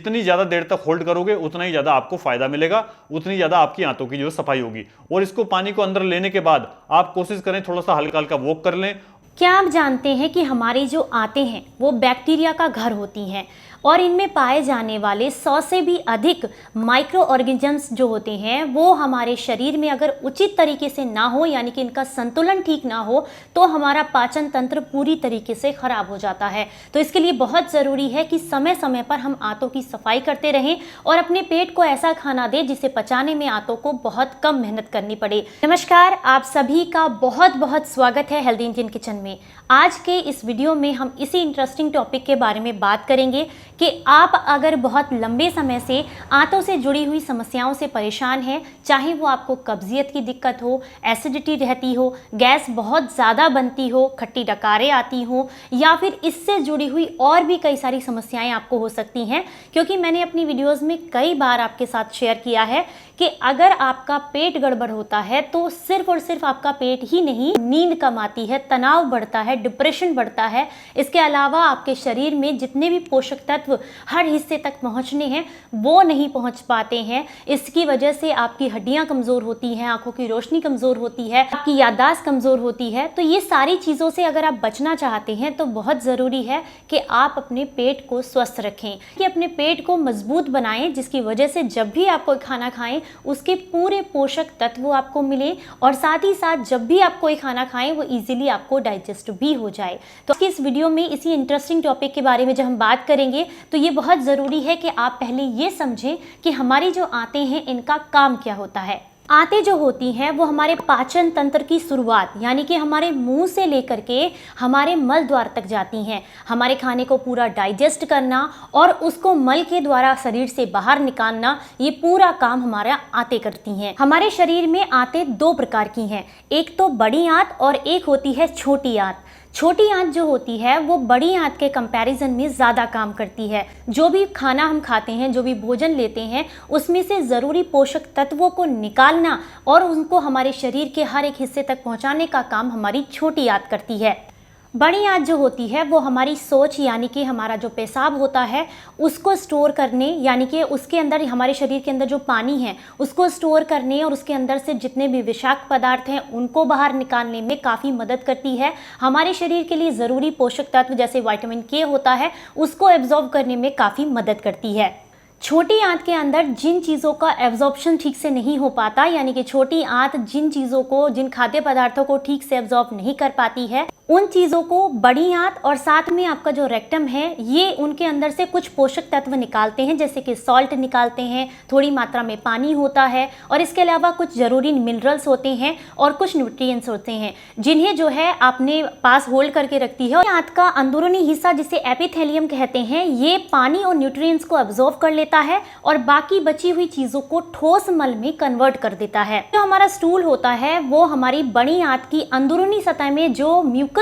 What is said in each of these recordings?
जितनी ज़्यादा देर तक होल्ड करोगे उतना ही ज़्यादा आपको फायदा मिलेगा, उतनी ज़्यादा आपकी आंतों की जो सफाई होगी। और इसको पानी को अंदर लेने के बाद आप कोशिश करें थोड़ा सा हल्का हल्का वॉक कर लें। क्या आप जानते हैं कि हमारी जो आंतें हैं वो बैक्टीरिया का घर होती हैं और इनमें पाए जाने वाले 100 से भी अधिक माइक्रो ऑर्गेनिजम्स जो होते हैं वो हमारे शरीर में अगर उचित तरीके से ना हो, यानी कि इनका संतुलन ठीक ना हो, तो हमारा पाचन तंत्र पूरी तरीके से खराब हो जाता है। तो इसके लिए बहुत ज़रूरी है कि समय समय पर हम आंतों की सफाई करते रहें और अपने पेट को ऐसा खाना दें जिसे पचाने में आंतों को बहुत कम मेहनत करनी पड़े। नमस्कार, आप सभी का बहुत बहुत स्वागत है हेल्दी इंडियन किचन में। आज के इस वीडियो में हम इसी इंटरेस्टिंग टॉपिक के बारे में बात करेंगे कि आप अगर बहुत लंबे समय से आंतों से जुड़ी हुई समस्याओं से परेशान हैं, चाहे वो आपको कब्जियत की दिक्कत हो, एसिडिटी रहती हो, गैस बहुत ज़्यादा बनती हो, खट्टी डकारें आती हो, या फिर इससे जुड़ी हुई और भी कई सारी समस्याएं आपको हो सकती हैं। क्योंकि मैंने अपनी वीडियोज़ में कई बार आपके साथ शेयर किया है कि अगर आपका पेट गड़बड़ होता है तो सिर्फ और सिर्फ आपका पेट ही नहीं, नींद कम आती है, तनाव बढ़ता है, डिप्रेशन बढ़ता है। इसके अलावा आपके शरीर में जितने भी पोषक तत्व हर हिस्से तक पहुंचने हैं वो नहीं पहुंच पाते हैं। इसकी वजह से आपकी हड्डियां कमज़ोर होती हैं, आंखों की रोशनी कमज़ोर होती है, आपकी याददाश्त कमज़ोर होती है। तो ये सारी चीज़ों से अगर आप बचना चाहते हैं तो बहुत ज़रूरी है कि आप अपने पेट को स्वस्थ रखें, कि अपने पेट को मजबूत बनाएं, जिसकी वजह से जब भी आप कोई खाना खाएं उसके पूरे पोषक तत्व आपको मिले और साथ ही साथ जब भी आप कोई खाना खाएं वो इजीली आपको डाइजेस्ट भी हो जाए। तो इस वीडियो में इसी इंटरेस्टिंग टॉपिक के बारे में जब हम बात करेंगे तो ये बहुत ज़रूरी है कि आप पहले ये समझें कि हमारी जो आंतें हैं इनका काम क्या होता है। आंतें जो होती हैं वो हमारे पाचन तंत्र की शुरुआत, यानी कि हमारे मुंह से लेकर के हमारे मल द्वार तक जाती हैं। हमारे खाने को पूरा डाइजेस्ट करना और उसको मल के द्वारा शरीर से बाहर निकालना, ये पूरा काम हमारा आंतें करती हैं। हमारे शरीर में आंतें दो प्रकार की हैं, एक तो बड़ी आंत और एक होती है छोटी आंत। छोटी आंत जो होती है वो बड़ी आंत के कंपैरिजन में ज़्यादा काम करती है। जो भी खाना हम खाते हैं, जो भी भोजन लेते हैं, उसमें से ज़रूरी पोषक तत्वों को निकालना और उनको हमारे शरीर के हर एक हिस्से तक पहुंचाने का काम हमारी छोटी आंत करती है। बड़ी आंत जो होती है वो हमारी सोच, यानी कि हमारा जो पेशाब होता है उसको स्टोर करने, यानी कि उसके अंदर हमारे शरीर के अंदर जो पानी है उसको स्टोर करने और उसके अंदर से जितने भी विषाक्त पदार्थ हैं उनको बाहर निकालने में काफ़ी मदद करती है। हमारे शरीर के लिए ज़रूरी पोषक तत्व जैसे विटामिन के होता है उसको एब्जॉर्ब करने में काफ़ी मदद करती है। छोटी आंत के अंदर जिन चीज़ों का एब्जॉर्प्शन ठीक से नहीं हो पाता, यानी कि छोटी आंत जिन चीज़ों को, जिन खाद्य पदार्थों को ठीक से एब्जॉर्ब नहीं कर पाती है, उन चीज़ों को बड़ी आंत और साथ में आपका जो रेक्टम है ये उनके अंदर से कुछ पोषक तत्व निकालते हैं, जैसे कि सॉल्ट निकालते हैं, थोड़ी मात्रा में पानी होता है और इसके अलावा कुछ ज़रूरी मिनरल्स होते हैं और कुछ न्यूट्रिएंट्स होते हैं जिन्हें जो है अपने पास होल्ड करके रखती है। आंत का अंदरूनी हिस्सा जिसे एपिथेलियम कहते हैं ये पानी और न्यूट्रिएंट्स को एब्जॉर्ब कर लेता है और बाकी बची हुई चीज़ों को ठोस मल में कन्वर्ट कर देता है। जो हमारा स्टूल होता है वो हमारी बड़ी आंत की अंदरूनी सतह में जो म्यूकस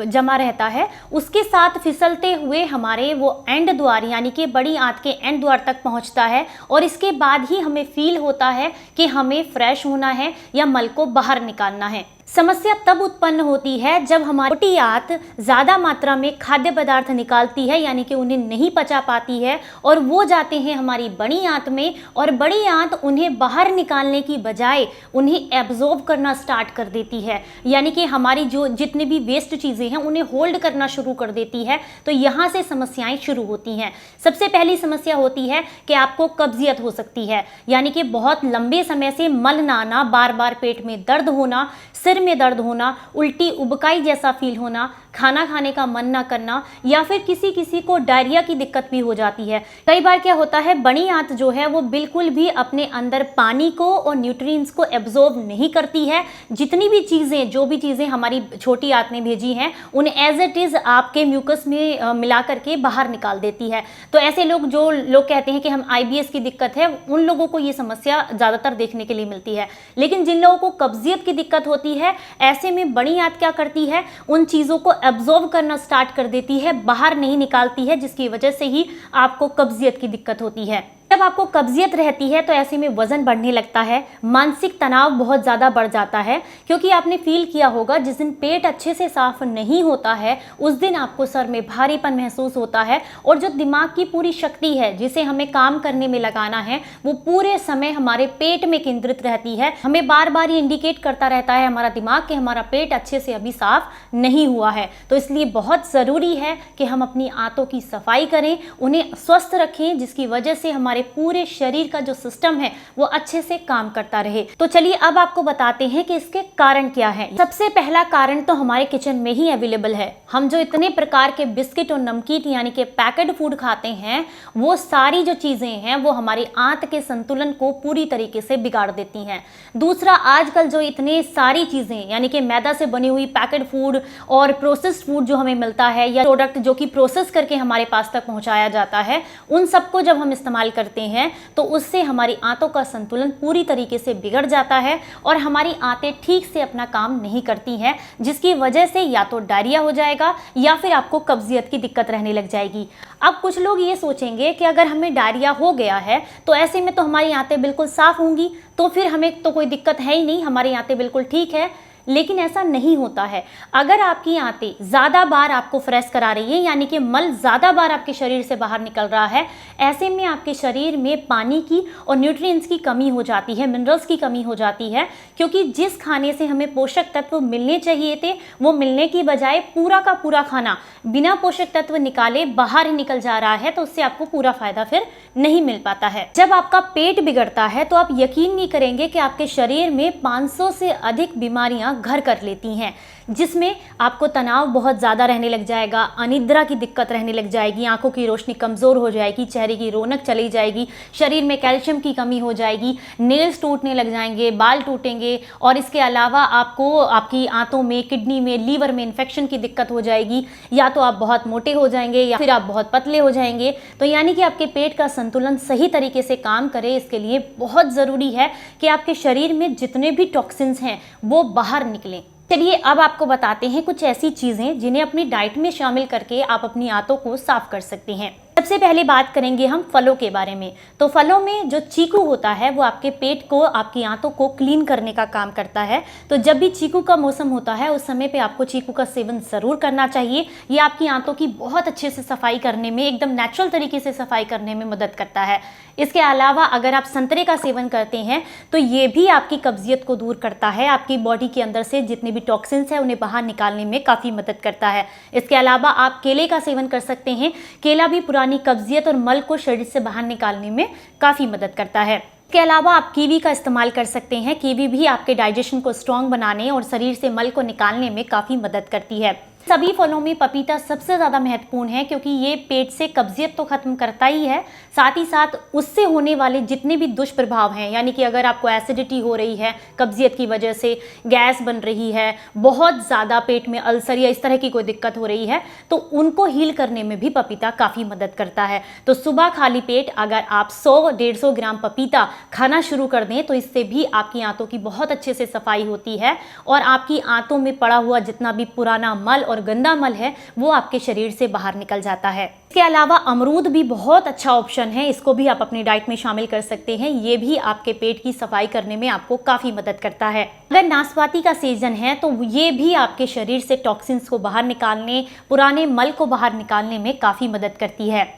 जमा रहता है उसके साथ फिसलते हुए हमारे वो एंड द्वार, यानी कि बड़ी आंत के एंड द्वार तक पहुंचता है और इसके बाद ही हमें फील होता है कि हमें फ्रेश होना है या मल को बाहर निकालना है। समस्या तब उत्पन्न होती है जब हमारी छोटी आंत ज़्यादा मात्रा में खाद्य पदार्थ निकालती है, यानी कि उन्हें नहीं पचा पाती है और वो जाते हैं हमारी बड़ी आंत में और बड़ी आंत उन्हें बाहर निकालने की बजाय उन्हें एब्जॉर्ब करना स्टार्ट कर देती है, यानी कि हमारी जो जितने भी वेस्ट चीज़ें हैं उन्हें होल्ड करना शुरू कर देती है। तो यहाँ से समस्याएं शुरू होती हैं। सबसे पहली समस्या होती है कि आपको कब्जियत हो सकती है, यानी कि बहुत लंबे समय से मल ना आना, बार बार पेट में दर्द होना, सिर में दर्द होना, उल्टी उबकाई जैसा फील होना, खाना खाने का मन ना करना, या फिर किसी किसी को डायरिया की दिक्कत भी हो जाती है। कई बार क्या होता है, बड़ी आंत जो है वो बिल्कुल भी अपने अंदर पानी को और न्यूट्रिएंट्स को एब्जॉर्ब नहीं करती है। जितनी भी चीज़ें, जो भी चीज़ें हमारी छोटी आंत ने भेजी हैं उन्हें एज इट इज़ आपके म्यूकस में मिला करके बाहर निकाल देती है। तो ऐसे लोग, जो लोग कहते हैं कि हम IBS की दिक्कत है, उन लोगों को ये समस्या ज़्यादातर देखने के लिए मिलती है। लेकिन जिन लोगों को कब्जियत की दिक्कत होती है, ऐसे में बड़ी आंत क्या करती है, उन चीज़ों को एब्जॉर्ब करना स्टार्ट कर देती है, बाहर नहीं निकालती है, जिसकी वजह से ही आपको कब्जियत की दिक्कत होती है। जब आपको कब्जियत रहती है तो ऐसे में वजन बढ़ने लगता है, मानसिक तनाव बहुत ज़्यादा बढ़ जाता है, क्योंकि आपने फील किया होगा जिस दिन पेट अच्छे से साफ नहीं होता है उस दिन आपको सर में भारीपन महसूस होता है और जो दिमाग की पूरी शक्ति है जिसे हमें काम करने में लगाना है वो पूरे समय हमारे पेट में केंद्रित रहती है। हमें बार बार ये इंडिकेट करता रहता है हमारा दिमाग कि हमारा पेट अच्छे से अभी साफ नहीं हुआ है। तो इसलिए बहुत ज़रूरी है कि हम अपनी आंतों की सफाई करें, उन्हें स्वस्थ रखें, जिसकी वजह से हमारे पूरे शरीर का जो सिस्टम है वो अच्छे से काम करता रहे। तो चलिए अब आपको बताते हैं कि इसके कारण क्या है। सबसे पहला कारण तो हमारे किचन में ही अवेलेबल है। हम जो इतने प्रकार के बिस्किट और नमकीन यानी कि पैकेट फूड खाते हैं वो सारी जो चीजें हैं वो हमारी आंत के संतुलन को पूरी तरीके से बिगाड़ देती हैं। दूसरा, आजकल जो इतने सारी चीजें यानी कि मैदा से बनी हुई पैकेट फूड और प्रोसेस्ड फूड जो हमें मिलता है या प्रोडक्ट जो कि प्रोसेस करके हमारे पास तक पहुंचाया जाता है, उन सबको जब हम इस्तेमाल करते हैं तो उससे हमारी आंतों का संतुलन पूरी तरीके से बिगड़ जाता है और हमारी आंतें ठीक से अपना काम नहीं करती हैं, जिसकी वजह से या तो डायरिया हो जाएगा या फिर आपको कब्जियत की दिक्कत रहने लग जाएगी। अब कुछ लोग ये सोचेंगे कि अगर हमें डायरिया हो गया है तो ऐसे में तो हमारी आंतें बिल्कुल साफ होंगी, तो फिर हमें तो कोई दिक्कत है ही नहीं, हमारी आंतें बिल्कुल ठीक है। लेकिन ऐसा नहीं होता है। अगर आपकी आंतें ज़्यादा बार आपको फ्रेश करा रही है यानी कि मल ज़्यादा बार आपके शरीर से बाहर निकल रहा है, ऐसे में आपके शरीर में पानी की और न्यूट्रिएंट्स की कमी हो जाती है, मिनरल्स की कमी हो जाती है, क्योंकि जिस खाने से हमें पोषक तत्व मिलने चाहिए थे वो मिलने की बजाय पूरा का पूरा खाना बिना पोषक तत्व निकाले बाहर ही निकल जा रहा है, तो उससे आपको पूरा फायदा फिर नहीं मिल पाता है। जब आपका पेट बिगड़ता है तो आप यकीन नहीं करेंगे कि आपके शरीर में 500 से अधिक बीमारियां घर कर लेती हैं, जिसमें आपको तनाव बहुत ज़्यादा रहने लग जाएगा, अनिद्रा की दिक्कत रहने लग जाएगी, आंखों की रोशनी कमज़ोर हो जाएगी, चेहरे की रौनक चली जाएगी, शरीर में कैल्शियम की कमी हो जाएगी, नेल्स टूटने लग जाएंगे, बाल टूटेंगे और इसके अलावा आपको आपकी आंतों में, किडनी में, लीवर में इन्फेक्शन की दिक्कत हो जाएगी, या तो आप बहुत मोटे हो जाएंगे या फिर आप बहुत पतले हो जाएंगे। तो यानी कि आपके पेट का संतुलन सही तरीके से काम करे, इसके लिए बहुत ज़रूरी है कि आपके शरीर में जितने भी टॉक्सिन्स हैं वो बाहर निकलें। चलिए अब आपको बताते हैं कुछ ऐसी चीज़ें जिन्हें अपनी डाइट में शामिल करके आप अपनी आंतों को साफ कर सकते हैं। सबसे पहले बात करेंगे हम फलों के बारे में। तो फलों में जो चीकू होता है वो आपके पेट को, आपकी आंतों को क्लीन करने का काम करता है। तो जब भी चीकू का मौसम होता है उस समय पे आपको चीकू का सेवन ज़रूर करना चाहिए। ये आपकी आंतों की बहुत अच्छे से सफाई करने में, एकदम नेचुरल तरीके से सफाई करने में मदद करता है। इसके अलावा अगर आप संतरे का सेवन करते हैं तो ये भी आपकी कब्जियत को दूर करता है, आपकी बॉडी के अंदर से जितने भी टॉक्सिन्स हैं उन्हें बाहर निकालने में काफ़ी मदद करता है। इसके अलावा आप केले का सेवन कर सकते हैं। केला भी पुरानी कब्जियत और मल को शरीर से बाहर निकालने में काफ़ी मदद करता है। इसके अलावा आप कीवी का इस्तेमाल कर सकते हैं। कीवी भी आपके डाइजेशन को स्ट्रॉन्ग बनाने और शरीर से मल को निकालने में काफ़ी मदद करती है। सभी फलों में पपीता सबसे ज़्यादा महत्वपूर्ण है, क्योंकि ये पेट से कब्जियत तो ख़त्म करता ही है, साथ ही साथ उससे होने वाले जितने भी दुष्प्रभाव हैं, यानी कि अगर आपको एसिडिटी हो रही है कब्जियत की वजह से, गैस बन रही है, बहुत ज़्यादा पेट में अल्सर या इस तरह की कोई दिक्कत हो रही है, तो उनको हील करने में भी पपीता काफ़ी मदद करता है। तो सुबह खाली पेट अगर आप 100-150 ग्राम पपीता खाना शुरू कर दें तो इससे भी आपकी आंतों की बहुत अच्छे से सफाई होती है और आपकी आंतों में पड़ा हुआ जितना भी पुराना मल और गंदा मल है वो आपके शरीर से बाहर निकल जाता है। इसके अलावा अमरूद भी बहुत अच्छा ऑप्शन है, इसको भी आप अपनी डाइट में शामिल कर सकते हैं। ये भी आपके पेट की सफाई करने में आपको काफ़ी मदद करता है। अगर नाशपाती का सीजन है तो ये भी आपके शरीर से टॉक्सिन्स को बाहर निकालने, पुराने मल को बाहर निकालने में काफ़ी मदद करती है।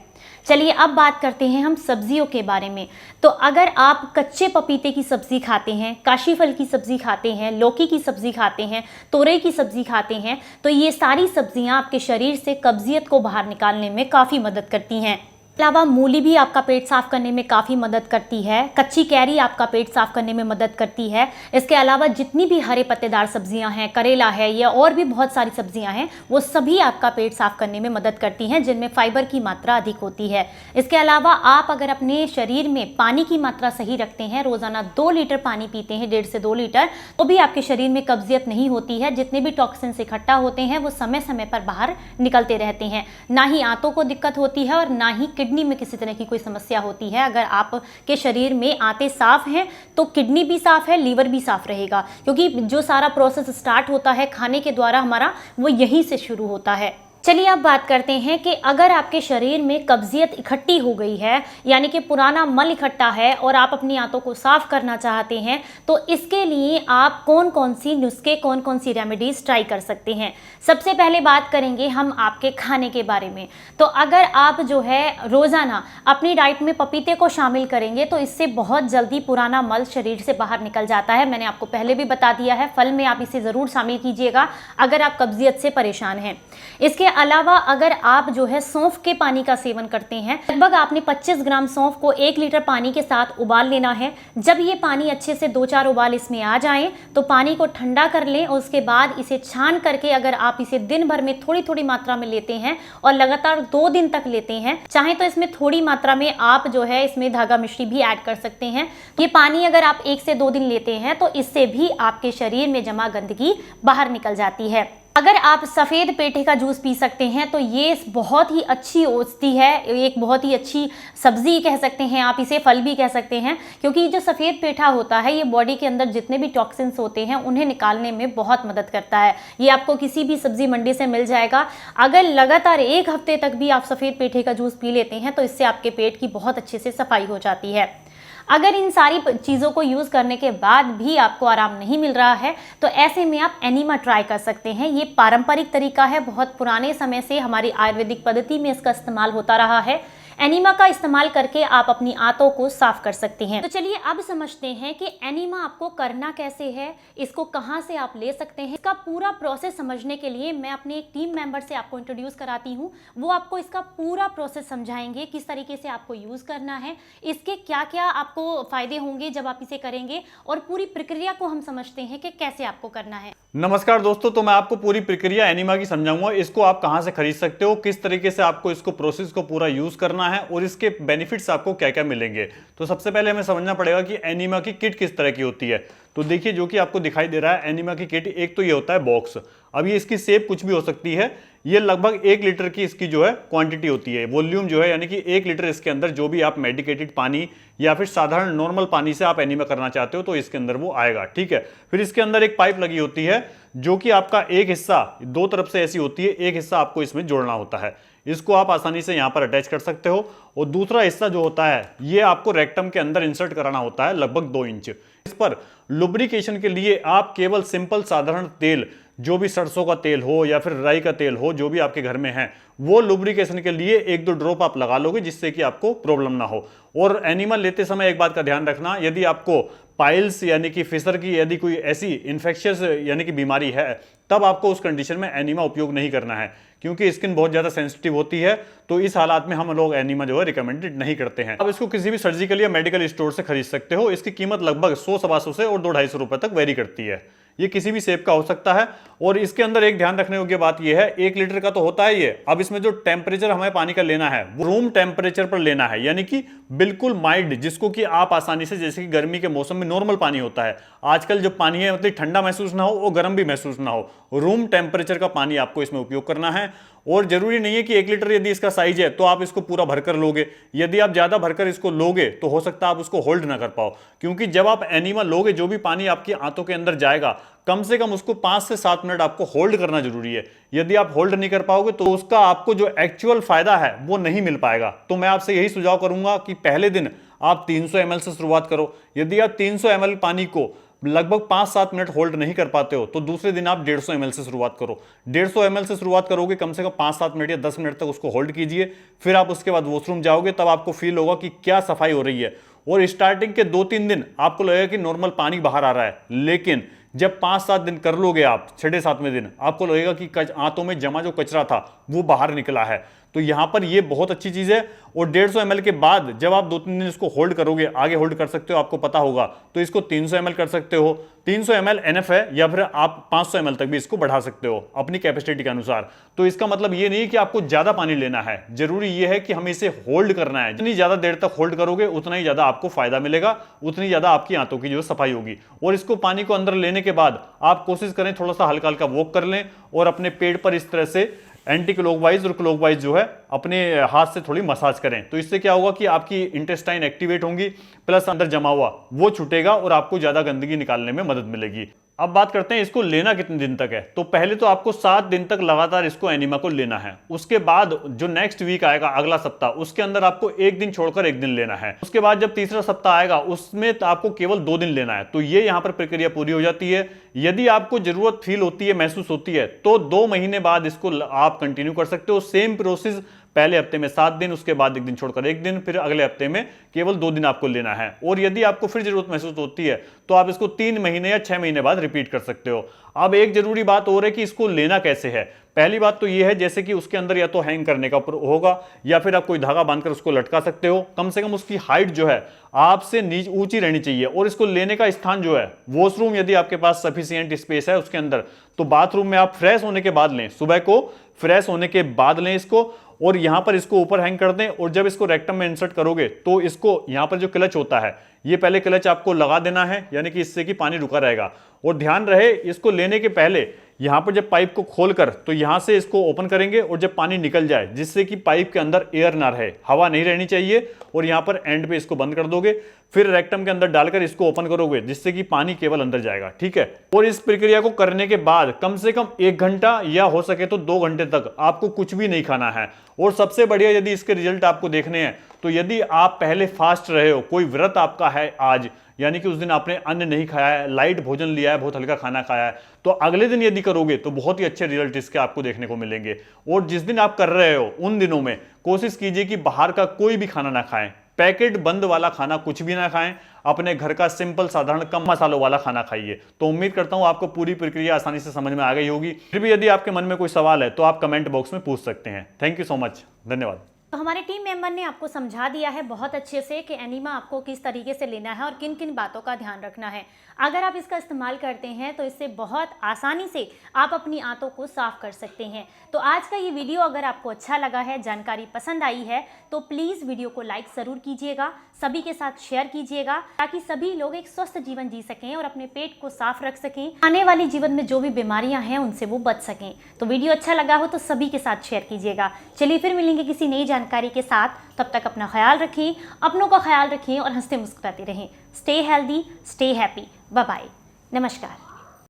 चलिए अब बात करते हैं हम सब्जियों के बारे में। तो अगर आप कच्चे पपीते की सब्ज़ी खाते हैं, काशी फल की सब्ज़ी खाते हैं, लौकी की सब्ज़ी खाते हैं, तोरई की सब्ज़ी खाते हैं, तो ये सारी सब्जियां आपके शरीर से कब्जियत को बाहर निकालने में काफ़ी मदद करती हैं। अलावा मूली भी आपका पेट साफ करने में काफ़ी मदद करती है। कच्ची कैरी आपका पेट साफ करने में मदद करती है। इसके अलावा जितनी भी हरे पत्तेदार सब्जियां हैं, करेला है या और भी बहुत सारी सब्जियां हैं, वो सभी आपका पेट साफ करने में मदद करती हैं, जिनमें फाइबर की मात्रा अधिक होती है। इसके अलावा आप अगर अपने शरीर में पानी की मात्रा सही रखते हैं, रोज़ाना 2 लीटर पानी पीते हैं, 1.5 से 2 लीटर, तो भी आपके शरीर में कब्जियत नहीं होती है। जितने भी टॉक्सिन्स इकट्ठा होते हैं वो समय समय पर बाहर निकलते रहते हैं। ना ही आंतों को दिक्कत होती है और ना ही किडनी में किसी तरह की कोई समस्या होती है। अगर आपके शरीर में आंतें साफ हैं तो किडनी भी साफ है, लीवर भी साफ रहेगा, क्योंकि जो सारा प्रोसेस स्टार्ट होता है खाने के द्वारा हमारा, वो यहीं से शुरू होता है। चलिए अब बात करते हैं कि अगर आपके शरीर में कब्जियत इकट्ठी हो गई है, यानी कि पुराना मल इकट्ठा है और आप अपनी आंतों को साफ करना चाहते हैं, तो इसके लिए आप कौन कौन सी नुस्खे, कौन कौन सी रेमेडीज ट्राई कर सकते हैं। सबसे पहले बात करेंगे हम आपके खाने के बारे में। तो अगर आप जो है रोज़ाना अपनी डाइट में पपीते को शामिल करेंगे तो इससे बहुत जल्दी पुराना मल शरीर से बाहर निकल जाता है। मैंने आपको पहले भी बता दिया है, फल में आप इसे ज़रूर शामिल कीजिएगा अगर आप कब्जियत से परेशान हैं। इसके अलावा अगर आप जो है सौंफ के पानी का सेवन करते हैं, लगभग आपने 25 ग्राम सौंफ को 1 लीटर पानी के साथ उबाल लेना है। जब ये पानी अच्छे से 2-4 उबाल इसमें आ जाएं तो पानी को ठंडा कर लें और उसके बाद इसे छान करके अगर आप इसे दिन भर में थोड़ी थोड़ी मात्रा में लेते हैं और लगातार 2 दिन तक लेते हैं, चाहे तो इसमें थोड़ी मात्रा में आप जो है इसमें धागा मिश्री भी ऐड कर सकते हैं। ये पानी अगर आप 1 से 2 दिन लेते हैं तो इससे भी आपके शरीर में जमा गंदगी बाहर निकल जाती है। अगर आप सफ़ेद पेठे का जूस पी सकते हैं तो ये बहुत ही अच्छी औषधि है, एक बहुत ही अच्छी सब्जी कह सकते हैं आप इसे, फल भी कह सकते हैं, क्योंकि जो सफ़ेद पेठा होता है ये बॉडी के अंदर जितने भी टॉक्सिन्स होते हैं उन्हें निकालने में बहुत मदद करता है। ये आपको किसी भी सब्जी मंडी से मिल जाएगा। अगर लगातार 1 हफ्ते तक भी आप सफ़ेद पेठे का जूस पी लेते हैं तो इससे आपके पेट की बहुत अच्छे से सफाई हो जाती है। अगर इन सारी चीज़ों को यूज़ करने के बाद भी आपको आराम नहीं मिल रहा है तो ऐसे में आप एनीमा ट्राई कर सकते हैं। ये पारंपरिक तरीका है, बहुत पुराने समय से हमारी आयुर्वेदिक पद्धति में इसका इस्तेमाल होता रहा है। एनीमा का इस्तेमाल करके आप अपनी आंतों को साफ कर सकते हैं। तो चलिए अब समझते हैं कि एनीमा आपको करना कैसे है, इसको कहां से आप ले सकते हैं। इसका पूरा प्रोसेस समझने के लिए मैं अपने एक टीम मेंबर से आपको इंट्रोड्यूस कराती हूं। वो आपको इसका पूरा प्रोसेस समझाएंगे, किस तरीके से आपको यूज़ करना है, इसके क्या क्या आपको फ़ायदे होंगे जब आप इसे करेंगे, और पूरी प्रक्रिया को हम समझते हैं कि कैसे आपको करना है। नमस्कार दोस्तों, तो मैं आपको पूरी प्रक्रिया एनीमा की समझाऊंगा। इसको आप कहां से खरीद सकते हो, किस तरीके से आपको इसको प्रोसेस को पूरा यूज करना है और इसके बेनिफिट्स आपको क्या क्या मिलेंगे। तो सबसे पहले हमें समझना पड़ेगा कि एनीमा की किट किस तरह की होती है। तो देखिए, जो कि आपको दिखाई दे रहा है एनीमा की किट, एक तो ये होता है बॉक्स। अब ये इसकी शेप कुछ भी हो सकती है। ये लगभग 1 लीटर की इसकी जो है क्वांटिटी होती है, वॉल्यूम जो है, यानी कि 1 लीटर इसके अंदर जो भी आप मेडिकेटेड पानी या फिर साधारण नॉर्मल पानी से आप एनीमा करना चाहते हो तो इसके अंदर वो आएगा। ठीक है, फिर इसके अंदर एक पाइप लगी होती है जो कि आपका एक हिस्सा 2 तरफ से ऐसी होती है, एक हिस्सा आपको इसमें जोड़ना होता है। इसको आप आसानी से यहां पर अटैच कर सकते हो और दूसरा हिस्सा जो होता है ये आपको रेक्टम के अंदर इंसर्ट कराना होता है, लगभग 2 इंच। इस पर लुब्रिकेशन के लिए आप केवल सिंपल साधारण तेल, जो भी सरसों का तेल हो या फिर राई का तेल हो, जो भी आपके घर में है, वो लुब्रिकेशन के लिए 1-2 ड्रॉप आप लगा लोगे, जिससे कि आपको प्रॉब्लम ना हो। और एनीमा लेते समय एक बात का ध्यान रखना, यदि आपको पाइल्स यानी कि फिशर की यदि कोई ऐसी इन्फेक्शियस यानी कि बीमारी है, तब आपको उस कंडीशन में एनीमा उपयोग नहीं करना है, क्योंकि स्किन बहुत ज़्यादा सेंसिटिव होती है। तो इस हालात में हम लोग एनीमा जो है रिकमेंडेड नहीं करते हैं। आप इसको किसी भी सर्जिकल या मेडिकल स्टोर से खरीद सकते हो। इसकी कीमत लगभग 100-125 से और 200-250 रुपए तक वेरी करती है। ये किसी भी शेप का हो सकता है। और इसके अंदर एक ध्यान रखने योग्य बात यह है, 1 लीटर का तो होता है ये। अब इसमें जो टेम्परेचर हमें पानी का लेना है वो रूम टेम्परेचर पर लेना है, यानी कि बिल्कुल माइल्ड, जिसको कि आप आसानी से, जैसे कि गर्मी के मौसम में नॉर्मल पानी होता है, आजकल जो पानी है मतलब ठंडा महसूस ना हो और गर्म भी महसूस ना हो, रूम टेम्परेचर का पानी आपको इसमें उपयोग करना है। और जरूरी नहीं है कि 1 लीटर यदि इसका साइज है तो आप इसको पूरा भरकर लोगे। यदि आप ज्यादा भरकर इसको लोगे तो हो सकता है आप उसको होल्ड ना कर पाओ, क्योंकि जब आप एनीमा लोगे, जो भी पानी आपकी आंतों के अंदर जाएगा, कम से कम उसको 5 से 7 मिनट आपको होल्ड करना जरूरी है। यदि आप होल्ड नहीं कर पाओगे तो उसका आपको जो एक्चुअल फायदा है वो नहीं मिल पाएगा। तो मैं आपसे यही सुझाव करूंगा कि पहले दिन आप 300 ml से शुरुआत करो। यदि आप 300 ml पानी को लगभग 5-7 मिनट होल्ड नहीं कर पाते हो तो दूसरे दिन आप 150 ml से शुरुआत करो। 150 ml से शुरुआत करोगे, कम से कम 5-7 मिनट या 10 मिनट तक उसको होल्ड कीजिए। फिर आप उसके बाद वॉशरूम जाओगे, तब आपको फील होगा कि क्या सफाई हो रही है। और स्टार्टिंग के 2-3 दिन आपको लगेगा कि नॉर्मल पानी बाहर आ रहा है, लेकिन जब 5-7 दिन कर लोगे आप, 6-7वें दिन आपको लगेगा कि आंतों में जमा जो कचरा था वो बाहर निकला है। तो यहां पर ये बहुत अच्छी चीज है। और 150 ml के बाद जब आप 2-3 दिन इसको होल्ड करोगे, आगे होल्ड कर सकते हो, आपको पता होगा, तो इसको 300 ml कर सकते हो। 300 ml एनएफ है, या फिर आप 500 ml तक भी इसको बढ़ा सकते हो अपनी कैपेसिटी के अनुसार। तो इसका मतलब ये नहीं कि आपको ज्यादा पानी लेना है, जरूरी ये है कि हमें इसे होल्ड करना है। जितनी ज्यादा देर तक होल्ड करोगे उतना ही ज्यादा आपको फायदा मिलेगा, उतनी ज्यादा आपकी आंतों की जो सफाई होगी। और इसको पानी को अंदर लेने के बाद आप कोशिश करें थोड़ा सा हल्का हल्का वॉक कर लें और अपने पेट पर इस तरह से एंटी क्लॉकवाइज और क्लॉकवाइज जो है अपने हाथ से थोड़ी मसाज करें। तो इससे क्या होगा कि आपकी इंटेस्टाइन एक्टिवेट होंगी, प्लस अंदर जमा हुआ वो छूटेगा और आपको ज्यादा गंदगी निकालने में मदद मिलेगी। अब बात करते हैं इसको लेना कितने दिन तक है। तो पहले तो आपको 7 दिन तक लगातार इसको एनिमा को लेना है। उसके बाद जो नेक्स्ट वीक आएगा, अगला सप्ताह, उसके अंदर आपको 1 दिन छोड़कर 1 दिन लेना है। उसके बाद जब तीसरा सप्ताह आएगा उसमें तो आपको केवल 2 दिन लेना है। तो ये यहां पर प्रक्रिया पूरी हो जाती है। यदि आपको जरूरत फील होती है, महसूस होती है, तो 2 महीने बाद इसको आप कंटिन्यू कर सकते हो। सेम प्रोसेस, पहले हफ्ते में 7 दिन, उसके बाद 1 दिन छोड़कर 1 दिन, फिर अगले हफ्ते में केवल 2 दिन आपको लेना है। और यदि आपको फिर जरूरत महसूस होती है तो आप इसको 3 महीने या 6 महीने बाद रिपीट कर सकते हो। अब एक जरूरी बात और है कि इसको लेना कैसे है। पहली बात तो यह है जैसे कि उसके अंदर या तो हैंग करने का होगा या फिर आप कोई धागा बांधकर उसको लटका सकते हो। कम से कम उसकी हाइट जो है आपसे नीचे ऊंची रहनी चाहिए। और इसको लेने का स्थान जो है, वॉशरूम यदि आपके पास सफिशिएंट स्पेस है उसके अंदर, तो बाथरूम में आप फ्रेश होने के बाद लें। सुबह को फ्रेश होने के बाद लें इसको, और यहां पर इसको ऊपर हैंग कर दें। और जब इसको रेक्टम में इंसर्ट करोगे तो इसको यहां पर जो क्लच होता है, ये पहले क्लच आपको लगा देना है, यानी कि इससे कि पानी रुका रहेगा। और ध्यान रहे इसको लेने के पहले यहां पर जब पाइप को खोलकर तो यहां से इसको ओपन करेंगे और जब पानी निकल जाए, जिससे कि पाइप के अंदर एयर ना रहे, हवा नहीं रहनी चाहिए, और यहां पर एंड पे इसको बंद कर दोगे। फिर रेक्टम के अंदर डालकर इसको ओपन करोगे, जिससे कि पानी केवल अंदर जाएगा। ठीक है। और इस प्रक्रिया को करने के बाद कम से कम 1 घंटा या हो सके तो 2 घंटे तक आपको कुछ भी नहीं खाना है। और सबसे बढ़िया यदि इसके रिजल्ट आपको देखने हैं तो यदि आप पहले फास्ट रहे हो, कोई व्रत आपका है आज, यानी कि उस दिन आपने अन्न नहीं खाया है, लाइट भोजन लिया है, बहुत हल्का खाना खाया है, तो अगले दिन यदि करोगे तो बहुत ही अच्छे रिजल्ट इसके आपको देखने को मिलेंगे। और जिस दिन आप कर रहे हो उन दिनों में कोशिश कीजिए कि बाहर का कोई भी खाना ना खाएं, पैकेट बंद वाला खाना कुछ भी ना खाएं, अपने घर का सिंपल साधारण कम मसालों वाला खाना खाइए। तो उम्मीद करता हूं आपको पूरी प्रक्रिया आसानी से समझ में आ गई होगी। फिर भी यदि आपके मन में कोई सवाल है तो आप कमेंट बॉक्स में पूछ सकते हैं। थैंक यू सो मच, धन्यवाद। तो हमारे टीम मेंबर ने आपको समझा दिया है बहुत अच्छे से कि एनिमा आपको किस तरीके से लेना है और किन किन बातों का ध्यान रखना है। अगर आप इसका इस्तेमाल करते हैं तो इससे बहुत आसानी से आप अपनी आंतों को साफ कर सकते हैं। तो आज का ये वीडियो अगर आपको अच्छा लगा है, जानकारी पसंद आई है, तो प्लीज़ वीडियो को लाइक ज़रूर कीजिएगा, सभी के साथ शेयर कीजिएगा, ताकि सभी लोग एक स्वस्थ जीवन जी सकें और अपने पेट को साफ रख सकें, आने वाले जीवन में जो भी बीमारियां हैं उनसे वो बच सकें। तो वीडियो अच्छा लगा हो तो सभी के साथ शेयर कीजिएगा। चलिए फिर मिलेंगे किसी नई जानकारी के साथ। तब तक अपना ख्याल रखें, अपनों का ख्याल रखें और हंसते मुस्कुराते रहें। Stay healthy, stay happy. Bye bye, नमस्कार।